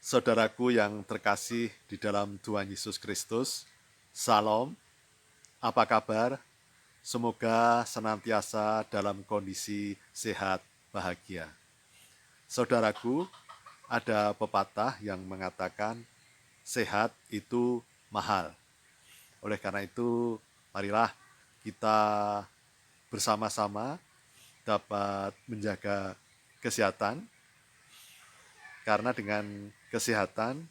Saudaraku yang terkasih di dalam Tuhan Yesus Kristus, Salam, apa kabar? Semoga senantiasa dalam kondisi sehat, bahagia. Saudaraku, ada pepatah yang mengatakan sehat itu mahal. Oleh karena itu, marilah kita bersama-sama dapat menjaga kesehatan, karena dengan kesehatan,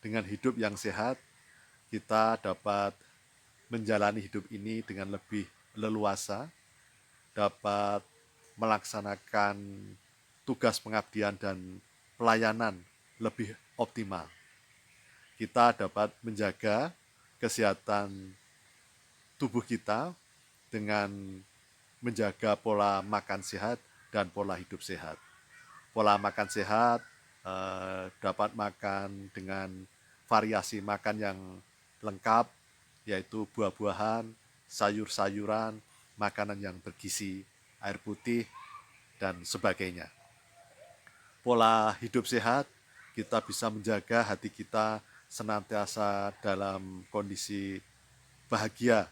dengan hidup yang sehat, kita dapat menjalani hidup ini dengan lebih leluasa, dapat melaksanakan tugas pengabdian dan pelayanan lebih optimal. Kita dapat menjaga kesehatan tubuh kita dengan menjaga pola makan sehat dan pola hidup sehat. Pola makan sehat dapat makan dengan variasi makan yang lengkap, yaitu buah-buahan, sayur-sayuran, makanan yang bergizi, air putih, dan sebagainya. Pola hidup sehat, kita bisa menjaga hati kita senantiasa dalam kondisi bahagia,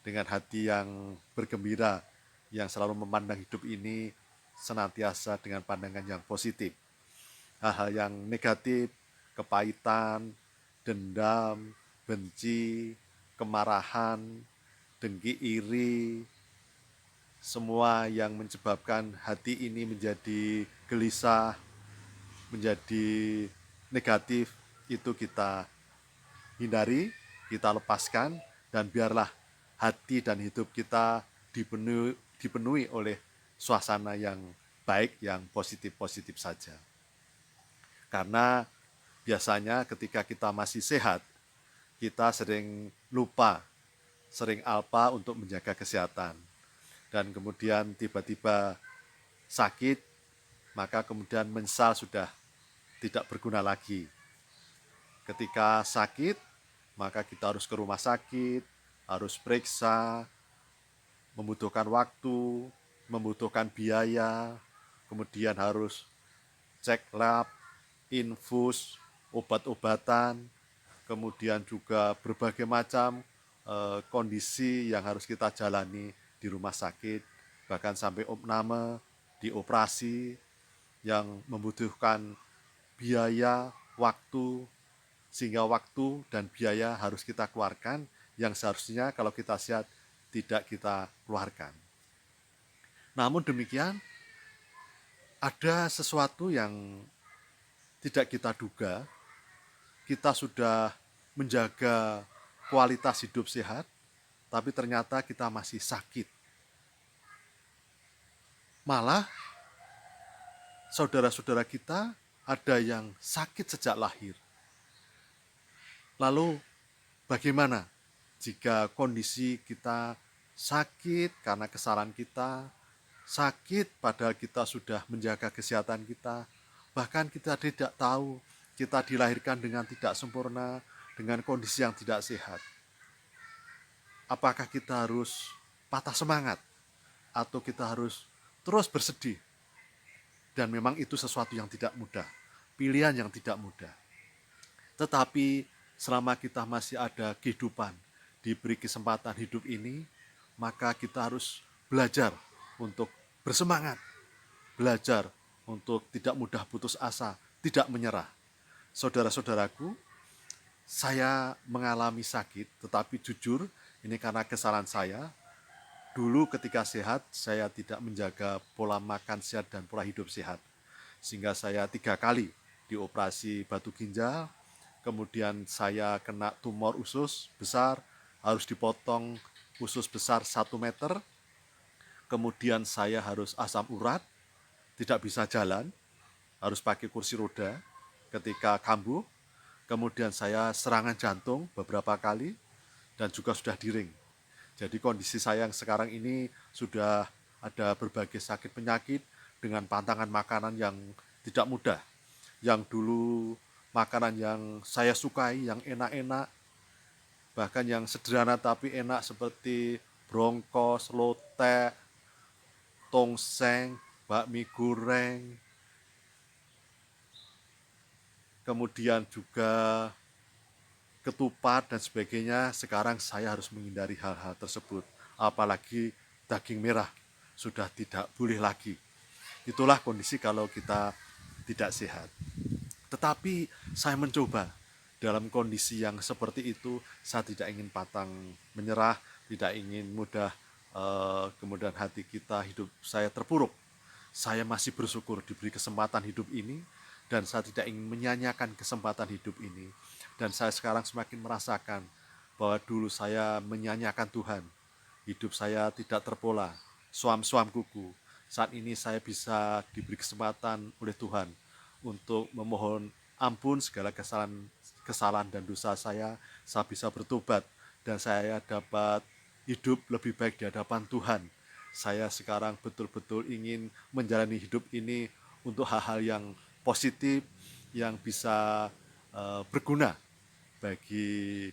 dengan hati yang bergembira, yang selalu memandang hidup ini senantiasa dengan pandangan yang positif. Hal-hal yang negatif, kepahitan, dendam, benci, kemarahan, dengki, iri, semua yang menyebabkan hati ini menjadi gelisah, menjadi negatif, itu kita hindari, kita lepaskan, dan biarlah hati dan hidup kita dipenuhi oleh suasana yang baik, yang positif-positif saja. Karena biasanya ketika kita masih sehat, kita sering lupa, sering alpa untuk menjaga kesehatan. Dan kemudian tiba-tiba sakit, maka kemudian menyesal sudah tidak berguna lagi. Ketika sakit, maka kita harus ke rumah sakit, harus periksa, membutuhkan waktu, membutuhkan biaya, kemudian harus cek lab, infus, obat-obatan, kemudian juga berbagai macam kondisi yang harus kita jalani di rumah sakit, bahkan sampai opname, dioperasi, yang membutuhkan biaya, waktu, sehingga waktu dan biaya harus kita keluarkan yang seharusnya kalau kita sehat tidak kita keluarkan. Namun demikian, ada sesuatu yang tidak kita duga. Kita sudah menjaga kualitas hidup sehat, tapi ternyata kita masih sakit. Malah saudara-saudara kita ada yang sakit sejak lahir. Lalu bagaimana jika kondisi kita sakit karena kesalahan kita, sakit padahal kita sudah menjaga kesehatan kita, bahkan kita tidak tahu kita dilahirkan dengan tidak sempurna, dengan kondisi yang tidak sehat. Apakah kita harus patah semangat atau kita harus terus bersedih? Dan memang itu sesuatu yang tidak mudah, pilihan yang tidak mudah. Tetapi selama kita masih ada kehidupan, diberi kesempatan hidup ini, maka kita harus belajar untuk bersemangat, belajar untuk tidak mudah putus asa, tidak menyerah. Saudara-saudaraku, saya mengalami sakit, tetapi jujur ini karena kesalahan saya. Dulu ketika sehat, saya tidak menjaga pola makan sehat dan pola hidup sehat. Sehingga saya 3 kali dioperasi batu ginjal, kemudian saya kena tumor usus besar, harus dipotong usus besar 1 meter, kemudian saya harus asam urat, tidak bisa jalan, harus pakai kursi roda ketika kambuh, kemudian saya serangan jantung beberapa kali, dan juga sudah diring. Jadi kondisi saya yang sekarang ini sudah ada berbagai sakit penyakit dengan pantangan makanan yang tidak mudah. Yang dulu makanan yang saya sukai, yang enak-enak, bahkan yang sederhana tapi enak seperti brongkos, lotek, tongseng, bakmi goreng, kemudian juga ketupat dan sebagainya. Sekarang saya harus menghindari hal-hal tersebut, apalagi daging merah sudah tidak boleh lagi. Itulah kondisi kalau kita tidak sehat. Tetapi saya mencoba dalam kondisi yang seperti itu. Saya tidak ingin pantang menyerah, tidak ingin mudah kemudian hati kita, hidup saya terpuruk. Saya masih bersyukur diberi kesempatan hidup ini, dan saya tidak ingin menyanyiakan kesempatan hidup ini. Dan saya sekarang semakin merasakan bahwa dulu saya menyanyiakan Tuhan, hidup saya tidak terpola, suam-suam kuku. Saat ini saya bisa diberi kesempatan oleh Tuhan untuk memohon ampun segala kesalahan dan dosa saya bisa bertobat, dan saya dapat hidup lebih baik di hadapan Tuhan. Saya sekarang betul-betul ingin menjalani hidup ini untuk hal-hal yang positif, yang bisa berguna bagi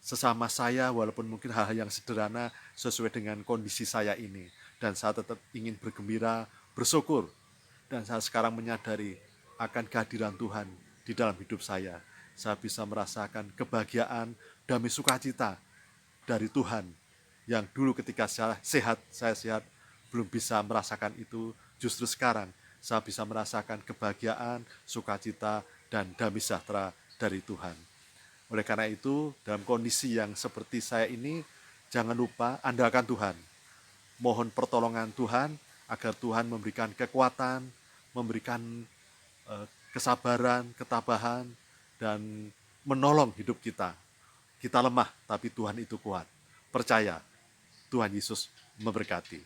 sesama saya, walaupun mungkin hal-hal yang sederhana sesuai dengan kondisi saya ini. Dan saya tetap ingin bergembira, bersyukur, dan saya sekarang menyadari akan kehadiran Tuhan di dalam hidup saya. Saya bisa merasakan kebahagiaan, damai sukacita dari Tuhan, yang dulu ketika saya sehat, belum bisa merasakan itu. Justru sekarang saya bisa merasakan kebahagiaan, sukacita, dan damai sejahtera dari Tuhan. Oleh karena itu, dalam kondisi yang seperti saya ini, jangan lupa andalkan Tuhan. Mohon pertolongan Tuhan agar Tuhan memberikan kekuatan, memberikan kesabaran, ketabahan, dan menolong hidup kita. Kita lemah, tapi Tuhan itu kuat. Percaya, Tuhan Yesus memberkati.